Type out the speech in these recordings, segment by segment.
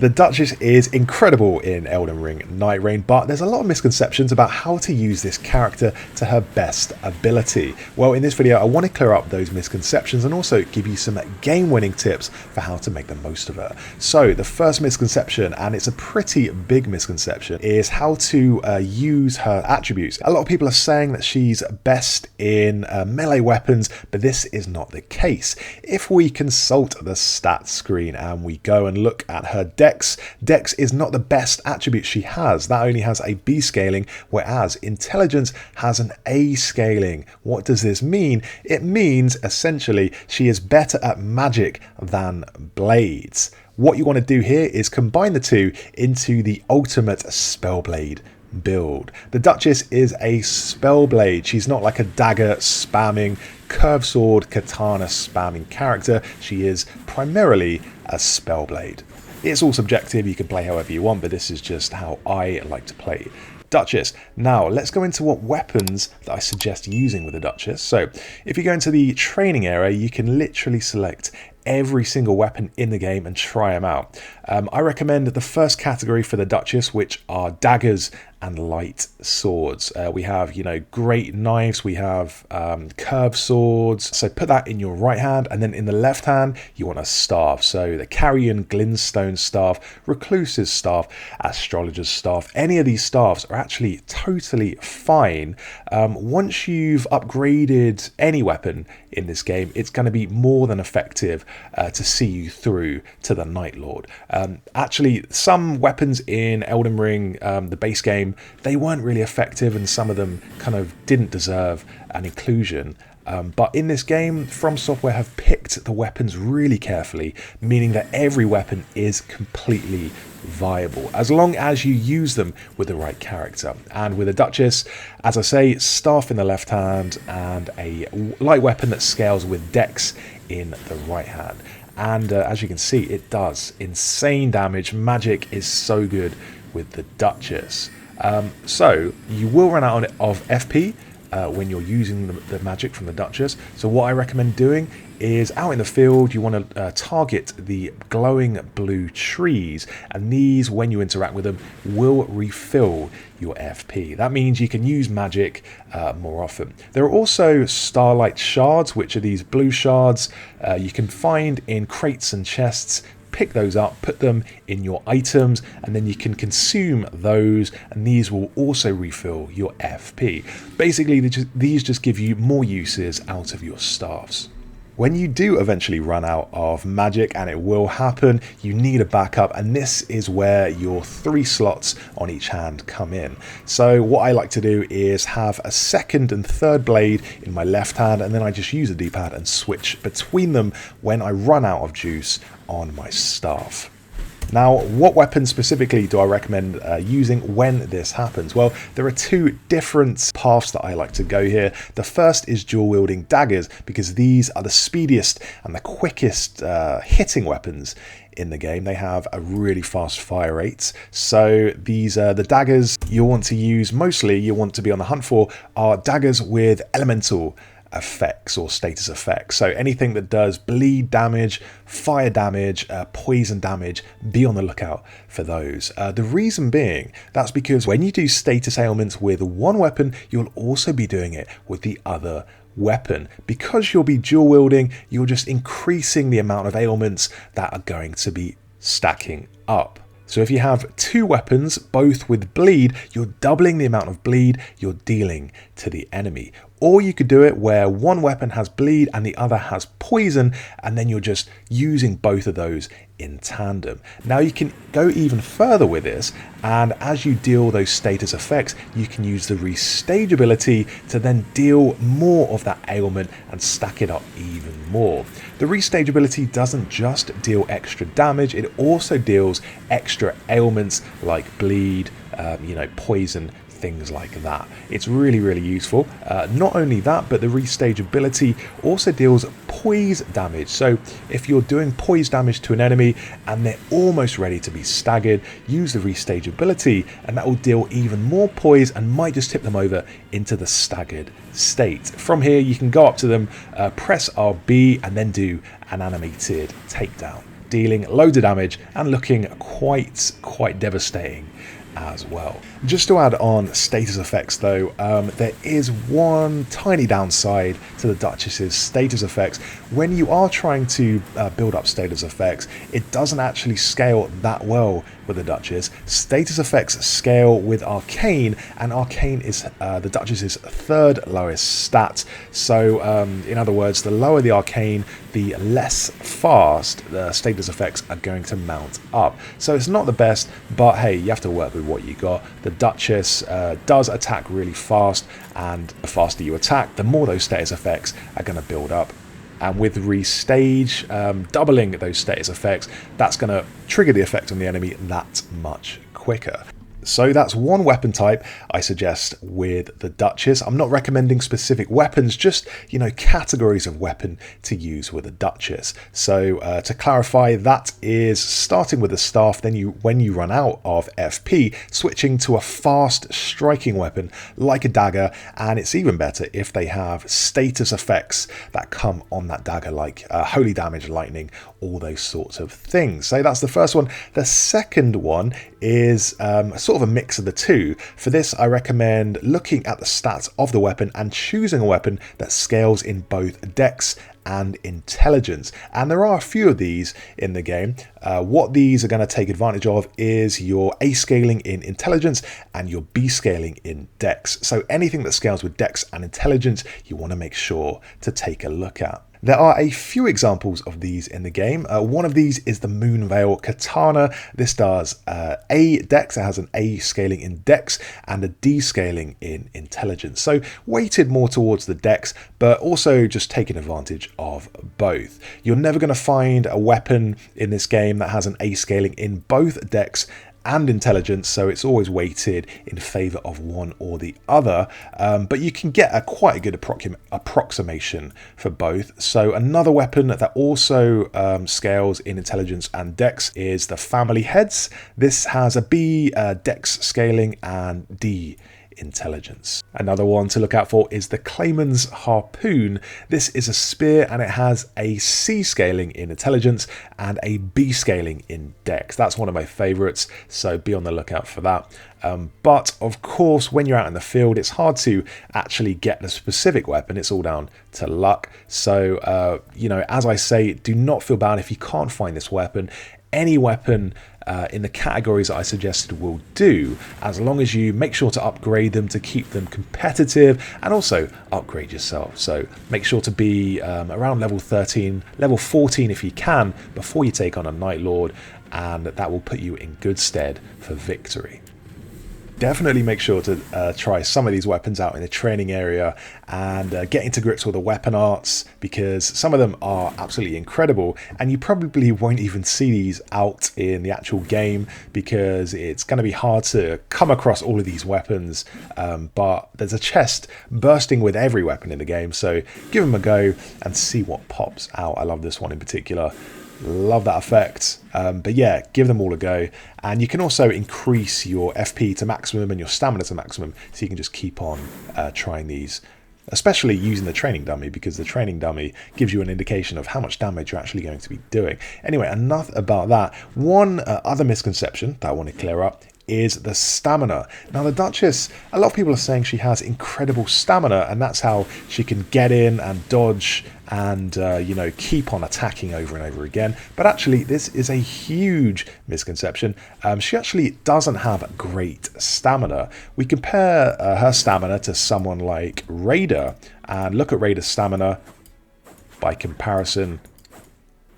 The Duchess is incredible in Elden Ring Nightreign, but there's a lot of misconceptions about how to use this character to her best ability. Well, in this video, I want to clear up those misconceptions and also give you some game-winning tips for how to make the most of her. So, the first misconception, and it's a pretty big misconception, is how to use her attributes. A lot of people are saying that she's best in melee weapons, but this is not the case. If we consult the stats screen and we go and look at her Dex is not the best attribute she has. That only has a B scaling, whereas Intelligence has an A scaling. What does this mean? It means essentially she is better at magic than blades. What you want to do here is combine the two into the ultimate Spellblade build. The Duchess is a Spellblade. She's not like a dagger spamming, curved sword, katana spamming character. She is primarily a Spellblade. It's all subjective, you can play however you want, but this is just how I like to play Duchess. Now, let's go into what weapons that I suggest using with the Duchess. So, if you go into the training area, you can literally select every single weapon in the game and try them out. I recommend the first category for the Duchess, which are daggers and light swords. We have, great knives, we have curved swords. So put that in your right hand, and then in the left hand, you want a staff. So the Carrion Glintstone staff, Recluse's staff, Astrologer's staff. Any of these staffs are actually totally fine. Once you've upgraded any weapon in this game, it's going to be more than effective to see you through to the Night Lord. Actually, some weapons in Elden Ring, the base game, they weren't really effective, and some of them kind of didn't deserve an inclusion. But in this game, From Software have picked the weapons really carefully, meaning that every weapon is completely viable, as long as you use them with the right character. And with a Duchess, as I say, staff in the left hand and a light weapon that scales with Dex in the right hand. And as you can see, it does insane damage. Magic is so good with the Duchess. So you will run out of FP when you're using the magic from the Duchess. So what I recommend doing is out in the field, you want to target the glowing blue trees, and these, when you interact with them, will refill your FP. That means you can use magic more often. There are also starlight shards, which are these blue shards you can find in crates and chests. Pick those up, put them in your items, and then you can consume those, and these will also refill your FP. Basically, these just give you more uses out of your staffs. When you do eventually run out of magic, and it will happen, you need a backup, and this is where your 3 slots on each hand come in. So what I like to do is have a second and third blade in my left hand, and then I just use the D-pad and switch between them when I run out of juice on my staff. Now, what weapon specifically do I recommend using when this happens? Well, there are 2 different paths that I like to go here. The first is dual-wielding daggers, because these are the speediest and the quickest hitting weapons in the game. They have a really fast fire rate. So these the daggers you want to use, mostly you want to be on the hunt for, are daggers with elemental effects or status effects. So anything that does bleed damage, fire damage, poison damage, be on the lookout for those. The reason being, that's because when you do status ailments with one weapon, you'll also be doing it with the other weapon. Because you'll be dual wielding, you're just increasing the amount of ailments that are going to be stacking up. So if you have 2 weapons, both with bleed, you're doubling the amount of bleed you're dealing to the enemy. Or you could do it where one weapon has bleed and the other has poison, and then you're just using both of those in tandem. Now you can go even further with this, and as you deal those status effects, you can use the Restage ability to then deal more of that ailment and stack it up even more. The Restage ability doesn't just deal extra damage, it also deals extra ailments like bleed, poison, things like that. It's really, really useful. Not only that, but the Restage ability also deals poise damage. So if you're doing poise damage to an enemy and they're almost ready to be staggered, use the Restage ability, and that will deal even more poise and might just tip them over into the staggered state. From here, you can go up to them, press RB, and then do an animated takedown. dealing loads of damage and looking quite devastating as well. Just to add on status effects though, there is one tiny downside to the Duchess's status effects. When you are trying to build up status effects, it doesn't actually scale that well with the Duchess. Status effects scale with Arcane, and Arcane is the Duchess's third lowest stat. So in other words, the lower the Arcane, the less fast the status effects are going to mount up. So it's not the best, but hey, you have to work with what you got. The Duchess does attack really fast, and the faster you attack, the more those status effects are going to build up. And with Restage, doubling those status effects, that's going to trigger the effect on the enemy that much quicker. So that's one weapon type I suggest with the Duchess. I'm not recommending specific weapons, just, you know, categories of weapon to use with the Duchess. So to clarify, that is starting with the staff, then when you run out of FP, switching to a fast striking weapon like a dagger, and it's even better if they have status effects that come on that dagger, like holy damage, lightning, all those sorts of things. So that's the first one. The second one is sort of a mix of the two. For this, I recommend looking at the stats of the weapon and choosing a weapon that scales in both dex and intelligence. And there are a few of these in the game. What these are going to take advantage of is your A scaling in intelligence and your B scaling in dex. So anything that scales with dex and intelligence, you want to make sure to take a look at. There are a few examples of these in the game. One of these is the Moonveil Katana. This does A dex, it has an A scaling in dex and a D scaling in intelligence. So weighted more towards the dex, but also just taking advantage of both. You're never going to find a weapon in this game that has an A scaling in both dex and intelligence, so it's always weighted in favor of one or the other, but you can get a quite a good approximation for both. So another weapon that also scales in intelligence and dex is the Family Heads. This has a B dex scaling and D intelligence. Another one to look out for is the Clayman's Harpoon. This is a spear and it has a C scaling in intelligence and a B scaling in dex. That's one of my favorites, so be on the lookout for that. But of course, when you're out in the field, it's hard to actually get the specific weapon. It's all down to luck. So, you know, as I say, do not feel bad if you can't find this weapon. Any weapon in the categories that I suggested will do, as long as you make sure to upgrade them to keep them competitive and also upgrade yourself. So make sure to be around level 13, level 14 if you can, before you take on a Night Lord, and that will put you in good stead for victory. Definitely make sure to try some of these weapons out in the training area and get into grips with the weapon arts, because some of them are absolutely incredible and you probably won't even see these out in the actual game because it's going to be hard to come across all of these weapons, but there's a chest bursting with every weapon in the game, so give them a go and see what pops out. I love this one in particular. Love that effect, but yeah, give them all a go. And you can also increase your FP to maximum and your stamina to maximum, so you can just keep on trying these, especially using the training dummy, because the training dummy gives you an indication of how much damage you're actually going to be doing. Anyway, enough about that. One other misconception that I want to clear up is the stamina. Now the Duchess, a lot of people are saying she has incredible stamina and that's how she can get in and dodge and you know, keep on attacking over and over again, but actually this is a huge misconception. She actually doesn't have great stamina. We compare her stamina to someone like Raider and look at Raider's stamina. By comparison,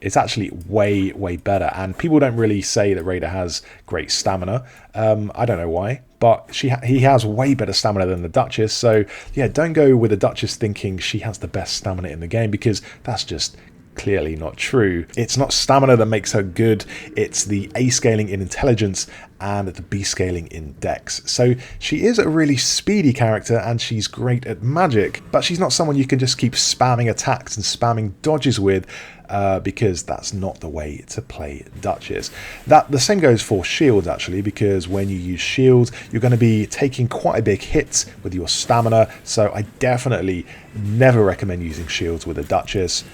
it's actually way better, and people don't really say that Raider has great stamina. I don't know why, but he has way better stamina than the Duchess. So yeah, don't go with the Duchess thinking she has the best stamina in the game, because that's just clearly not true. It's not stamina that makes her good, it's the A scaling in intelligence and the B scaling in dex. So she is a really speedy character and she's great at magic, but she's not someone you can just keep spamming attacks and spamming dodges with. because that's not the way to play Duchess. The same goes for shields actually, because when you use shields you're going to be taking quite a big hit with your stamina, so I definitely never recommend using shields with a Duchess.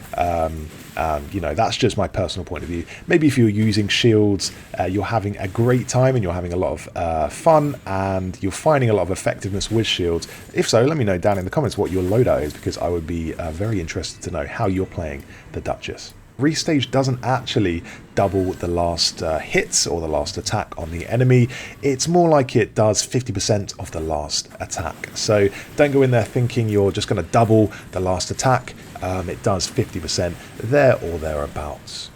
You know, that's just my personal point of view. Maybe if you're using shields, you're having a great time and you're having a lot of fun and you're finding a lot of effectiveness with shields. If so, let me know down in the comments what your loadout is, because I would be very interested to know how you're playing the Duchess. Restage doesn't actually double the last hits or the last attack on the enemy. It's more like it does 50% of the last attack. So don't go in there thinking you're just going to double the last attack. It does 50% there or thereabouts.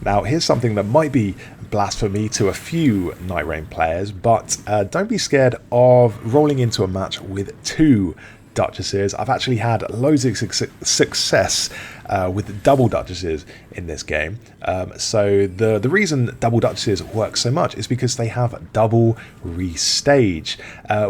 Now here's something that might be blasphemy to a few Nightreign players, but don't be scared of rolling into a match with 2 Duchesses. I've actually had loads of success with double Duchesses in this game. So the reason double Duchesses work so much is because they have double restage.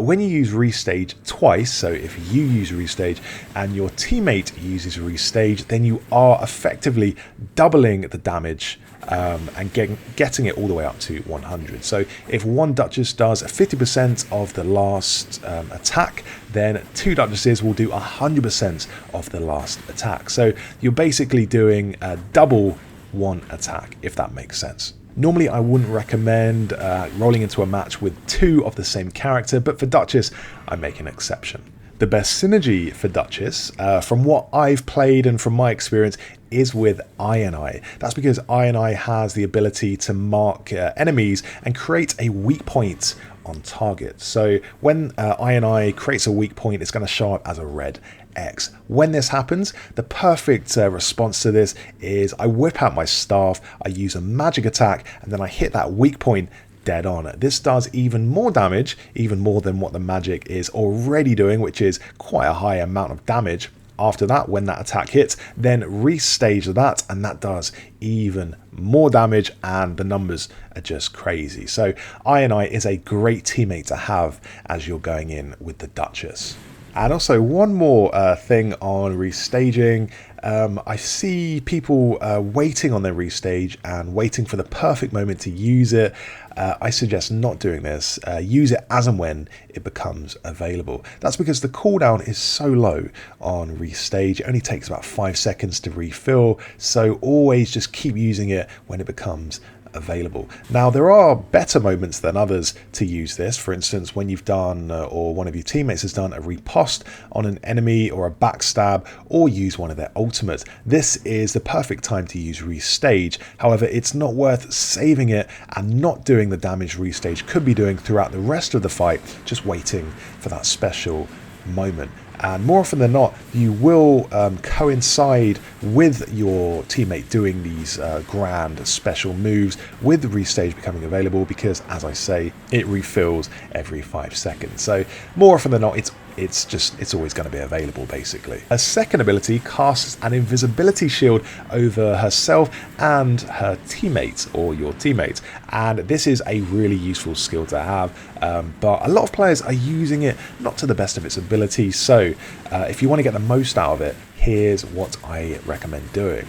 When you use restage twice, so if you use restage and your teammate uses restage, then you are effectively doubling the damage and getting it all the way up to 100. So if one Duchess does 50% of the last attack, then 2 Duchesses will do 100% of the last attack. So you're basically doing double one attack, if that makes sense. Normally I wouldn't recommend rolling into a match with 2 of the same character, but for Duchess I make an exception. The best synergy for Duchess, from what I've played and from my experience, is with I. That's because I has the ability to mark enemies and create a weak point on target. So when I creates a weak point, it's going to show up as a red X. When this happens, the perfect response to this is I whip out my staff, I use a magic attack, and then I hit that weak point dead on. This does even more damage, even more than what the magic is already doing, which is quite a high amount of damage. After that, when that attack hits, then restage that, and that does even more damage, and the numbers are just crazy. So I is a great teammate to have as you're going in with the Duchess. And also one more thing on restaging. I see people waiting on their restage and waiting for the perfect moment to use it. I suggest not doing this. Use it as and when it becomes available. That's because the cooldown is so low on restage. It only takes about 5 seconds to refill. So always just keep using it when it becomes available. Now there are better moments than others to use this. For instance, when you've done or one of your teammates has done a riposte on an enemy or a backstab, or use one of their ultimates. This is the perfect time to use restage. However, it's not worth saving it and not doing the damage restage could be doing throughout the rest of the fight, just waiting for that special moment. And more often than not, you will coincide with your teammate doing these grand special moves with the restage becoming available, because, as I say, it refills every 5 seconds. So more often than not, it's always going to be available, basically. Her second ability casts an invisibility shield over herself and her teammates, or your teammates, and this is a really useful skill to have, but a lot of players are using it not to the best of its ability. So if you want to get the most out of it, here's what I recommend doing.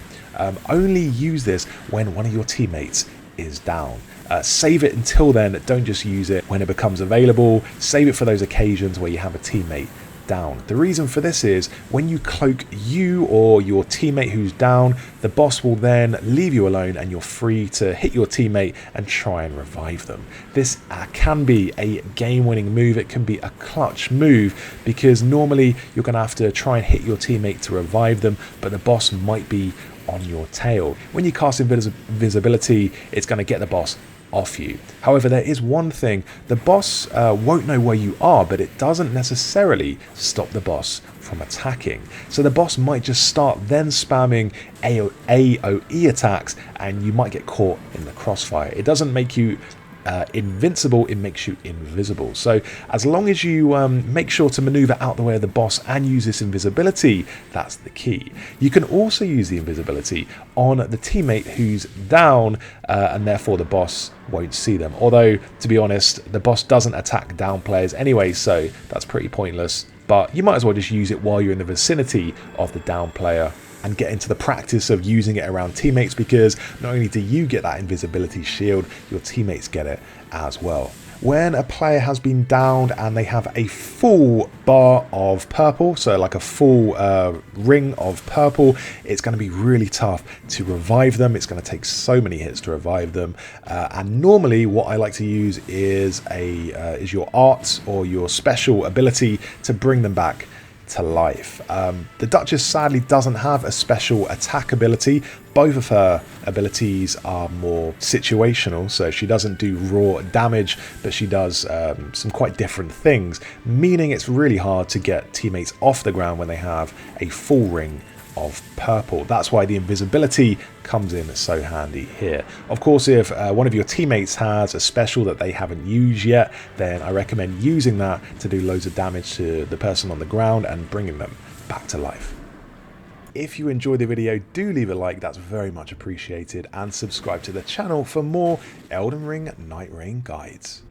Only use this when one of your teammates is down. Save it until then. Don't just use it when it becomes available. Save it for those occasions where you have a teammate down. The reason for this is when you cloak you or your teammate who's down, the boss will then leave you alone and you're free to hit your teammate and try and revive them. This can be a game-winning move. It can be a clutch move, because normally you're going to have to try and hit your teammate to revive them, but the boss might be on your tail. When you cast invisibility, it's going to get the boss off you. However, there is one thing: the boss won't know where you are, but it doesn't necessarily stop the boss from attacking. So the boss might just start then spamming AoE attacks, and you might get caught in the crossfire. It doesn't make you invincible, it makes you invisible. So as long as you make sure to maneuver out the way of the boss and use this invisibility, that's the key. You can also use the invisibility on the teammate who's down, and therefore the boss won't see them. Although, to be honest, the boss doesn't attack down players anyway, so that's pretty pointless. But you might as well just use it while you're in the vicinity of the down player and get into the practice of using it around teammates, because not only do you get that invisibility shield, your teammates get it as well. When a player has been downed and they have a full bar of purple, so like a full ring of purple, it's going to be really tough to revive them. It's going to take so many hits to revive them. And normally what I like to use is your art or your special ability to bring them back to life. The Duchess sadly doesn't have a special attack ability. Both of her abilities are more situational, so she doesn't do raw damage, but she does some quite different things, meaning it's really hard to get teammates off the ground when they have a full ring of purple. That's why the invisibility comes in so handy here. Of course, if one of your teammates has a special that they haven't used yet, then I recommend using that to do loads of damage to the person on the ground and bringing them back to life. If you enjoyed the video, do leave a like, that's very much appreciated, and subscribe to the channel for more Elden Ring Nightreign guides.